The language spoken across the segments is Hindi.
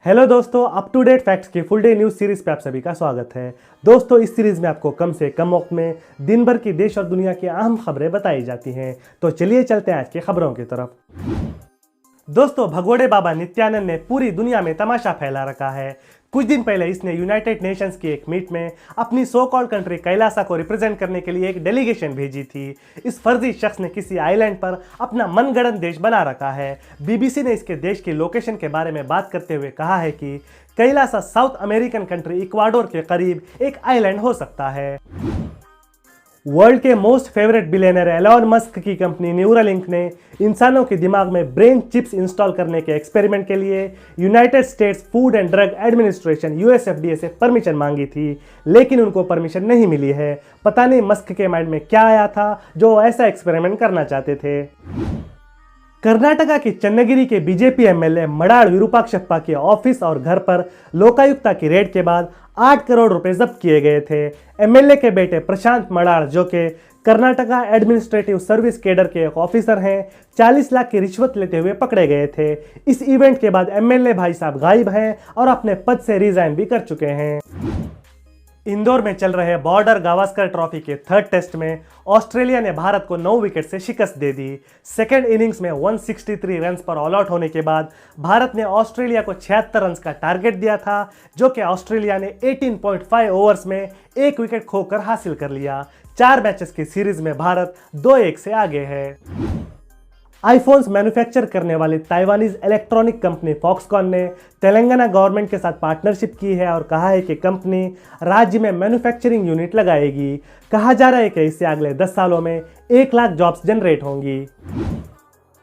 हेलो दोस्तों, अप टू डेट फैक्ट्स की फुल डे न्यूज़ सीरीज पे आप सभी का स्वागत है। दोस्तों, इस सीरीज में आपको कम से कम वक्त में दिन भर की देश और दुनिया की अहम खबरें बताई जाती हैं। तो चलिए चलते हैं आज की खबरों की तरफ। दोस्तों, भगोड़े बाबा नित्यानंद ने पूरी दुनिया में तमाशा फैला रखा है। कुछ दिन पहले इसने यूनाइटेड नेशंस की एक मीट में अपनी सो कॉल्ड कंट्री कैलासा को रिप्रेजेंट करने के लिए एक डेलीगेशन भेजी थी। इस फर्जी शख्स ने किसी आइलैंड पर अपना मनगढ़ंत देश बना रखा है। बीबीसी ने इसके देश की लोकेशन के बारे में बात करते हुए कहा है कि Kailasa south American country Ecuador के करीब एक आइलैंड हो सकता है। वर्ल्ड के most favourite billionaire Elon Musk की कंपनी न्यूरालिंक ने इंसानों के दिमाग में ब्रेन चिप्स इंस्टॉल करने के एक्सपेरिमेंट के लिए United states food and drug administration USFDA से परमिशन मांगी थी, लेकिन उनको परमिशन नहीं मिली है। पता नहीं मस्क के माइंड में क्या आया था जो ऐसा एक्सपेरिमेंट करना चाहते थे। कर्नाटका की चन्नगिरी के बीजेपी एमएलए मडाड़ विरूपाक्षप्पा के ऑफिस और घर पर लोकायुक्ता की रेड के बाद 8 करोड़ रुपए जब्त किए गए थे। एमएलए के बेटे प्रशांत मडाड़, जो कि कर्नाटका एडमिनिस्ट्रेटिव सर्विस कैडर के एक ऑफिसर हैं, 40 लाख की रिश्वत लेते हुए पकड़े गए थे। इस इवेंट के बाद एमएलए भाई साहब गायब हैं और अपने पद से रिजाइन भी कर चुके हैं। इंदौर में चल रहे बॉर्डर गावस्कर ट्रॉफी के थर्ड टेस्ट में ऑस्ट्रेलिया ने भारत को 9 विकेट से शिकस्त दे दी। सेकेंड इनिंग्स में 163 रन्स पर ऑल आउट होने के बाद भारत ने ऑस्ट्रेलिया को 76 रन्स का टारगेट दिया था, जो कि ऑस्ट्रेलिया ने 18.5 ओवर्स में 1 विकेट खोकर हासिल कर लिया। 4 मैचेस की सीरीज में भारत 2-1 से आगे है। आईफोन्स मैन्युफैक्चर करने वाली ताइवानीज इलेक्ट्रॉनिक कंपनी फॉक्सकॉन ने तेलंगाना गवर्नमेंट के साथ पार्टनरशिप की है और कहा है कि कंपनी राज्य में मैन्युफैक्चरिंग यूनिट लगाएगी। कहा जा रहा है कि इससे अगले 10 सालों में 1 लाख जॉब्स जनरेट होंगी।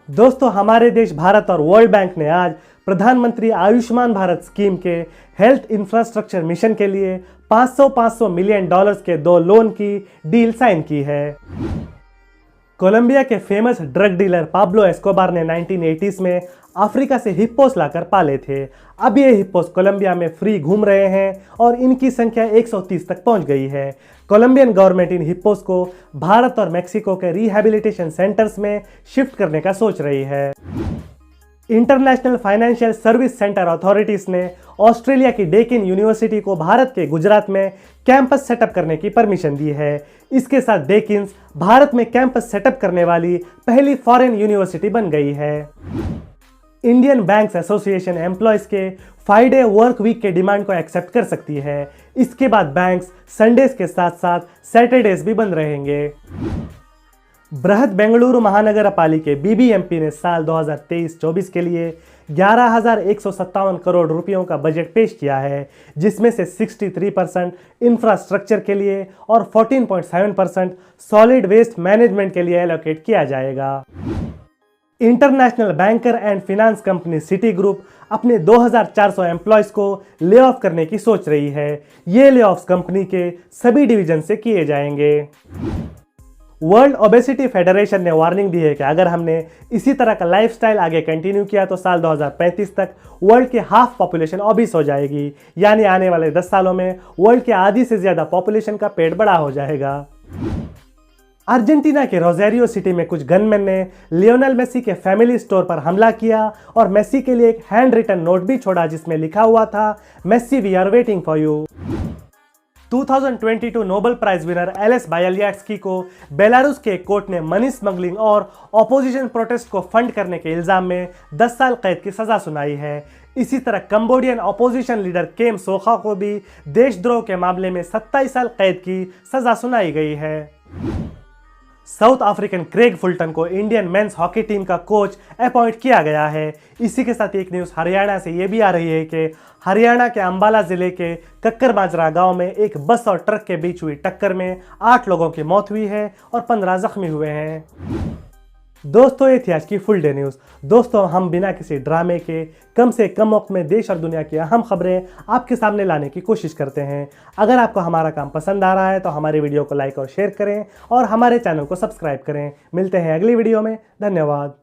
दोस्तों, हमारे देश भारत और वर्ल्ड बैंक ने आज प्रधानमंत्री आयुष्मान भारत स्कीम के हेल्थ इंफ्रास्ट्रक्चर मिशन के लिए 500 मिलियन डॉलर्स के 2 लोन की डील साइन की है। कोलंबिया के famous drug dealer Pablo Escobar ने 1980s में अफ्रीका से हिप्पोस लाकर पाले थे। अब ये हिप्पोस कोलंबिया में फ्री घूम रहे हैं और इनकी संख्या 130 तक पहुंच गई है। कोलंबियन गवर्नमेंट इन हिप्पोस को भारत और मेक्सिको के रिहैबिलिटेशन सेंटर्स में शिफ्ट करने का सोच रही है। International financial service centre authorities ने ऑस्ट्रेलिया की डेकिन यूनिवर्सिटी को भारत के गुजरात में कैंपस सेटअप करने की परमिशन दी है। इसके साथ डेकिन्स भारत में कैंपस सेटअप करने वाली पहली फॉरेन यूनिवर्सिटी बन गई है। इंडियन बैंक्स एसोसिएशन एम्प्लॉयज के 5 डे वर्क वीक के डिमांड को एक्सेप्ट कर सकती है। इसके बाद बैंक्स संडेज के साथ साथ सैटरडेज भी बंद रहेंगे। बृहद बेंगलुरु महानगर पालिका बीबीएमपी ने साल 2023-24 के लिए 11,157 करोड़ रुपयों का बजट पेश किया है, जिसमें से 63% इंफ्रास्ट्रक्चर के लिए और 14.7% सॉलिड वेस्ट मैनेजमेंट के लिए एलोकेट किया जाएगा। International banker and finance company city group अपने 2,400 एम्प्लॉयज को ले ऑफ करने की सोच रही है। ये ले ऑफ्स कंपनी के सभी डिवीजन से किए जाएंगे। वर्ल्ड ओबेसिटी फेडरेशन ने वार्निंग दी है कि अगर हमने इसी तरह का लाइफस्टाइल आगे कंटिन्यू किया तो साल 2035 तक वर्ल्ड की हाफ पॉपुलेशन ओबीस हो जाएगी। यानी आने वाले 10 सालों में वर्ल्ड के आधी से ज्यादा पॉपुलेशन का पेट बड़ा हो जाएगा। अर्जेंटीना के रोज़ारियो सिटी में कुछ गनमैन ने लियोनेल मेसी के फैमिली स्टोर पर हमला किया और मेसी के लिए एक हैंड रिटन नोट भी छोड़ा, जिसमें लिखा हुआ था, Messi we are waiting for you. 2022 Nobel prize winner Ales Bialiatski को बेलारूस के कोर्ट ने मनी स्मगलिंग और ऑपोजिशन प्रोटेस्ट को फंड करने के इल्जाम में 10 साल कैद की सजा सुनाई है। इसी तरह कंबोडियन ऑपोजिशन लीडर केम सोखा को भी देशद्रोह के मामले में 27 साल कैद की सजा सुनाई गई है। साउथ अफ्रीकन क्रेग फुल्टन को इंडियन मेंस हॉकी टीम का कोच अपॉइंट किया गया है। इसी के साथ एक न्यूज़ हरियाणा से ये भी आ रही है कि हरियाणा के अंबाला जिले के कक्कर माजरा गांव में एक बस और ट्रक के बीच हुई टक्कर में 8 लोगों की मौत हुई है और 15 जख्मी हुए हैं। दोस्तों, ये थी आज की फुल डे न्यूज़। दोस्तों, हम बिना किसी ड्रामे के कम से कम वक्त में देश और दुनिया की अहम खबरें आपके सामने लाने की कोशिश करते हैं। अगर आपको हमारा काम पसंद आ रहा है तो हमारी वीडियो को लाइक और शेयर करें और हमारे चैनल को सब्सक्राइब करें। मिलते हैं अगली वीडियो में। धन्यवाद।